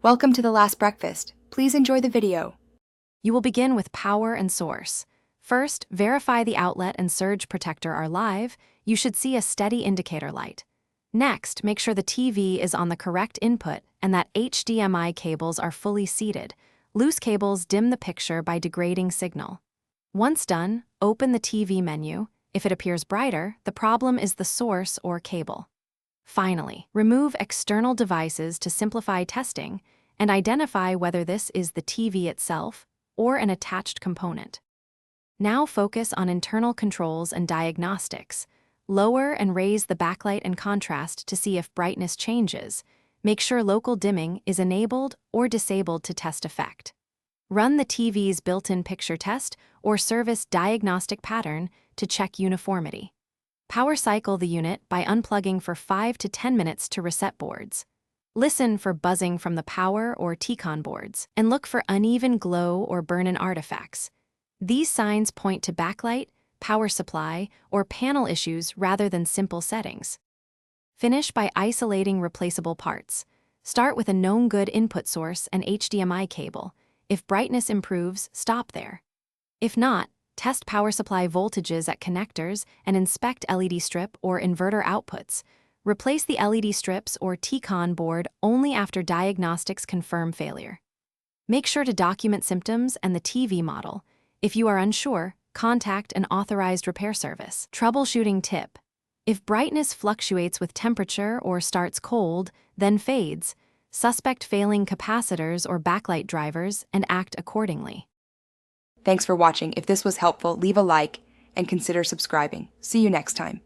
Welcome to The Last Breakfast. Please enjoy the video. You will begin with power and source. First, verify the outlet and surge protector are live. You should see a steady indicator light. Next, make sure the TV is on the correct input and that HDMI cables are fully seated. Loose cables dim the picture by degrading signal. Once done, open the TV menu. If it appears brighter, the problem is the source or cable. Finally, remove external devices to simplify testing and identify whether this is the TV itself or an attached component. Now focus on internal controls and diagnostics. Lower and raise the backlight and contrast to see if brightness changes. Make sure local dimming is enabled or disabled to test effect. Run the TV's built-in picture test or service diagnostic pattern to check uniformity. Power cycle the unit by unplugging for 5 to 10 minutes to reset boards. Listen for buzzing from the power or T-con boards, and look for uneven glow or burn-in artifacts. These signs point to backlight, power supply, or panel issues rather than simple settings. Finish by isolating replaceable parts. Start with a known good input source and HDMI cable. If brightness improves, stop there. If not, test power supply voltages at connectors and inspect LED strip or inverter outputs. Replace the LED strips or T-con board only after diagnostics confirm failure. Make sure to document symptoms and the TV model. If you are unsure, contact an authorized repair service. Troubleshooting tip: if brightness fluctuates with temperature or starts cold, then fades, suspect failing capacitors or backlight drivers and act accordingly. Thanks for watching. If this was helpful, leave a like and consider subscribing. See you next time.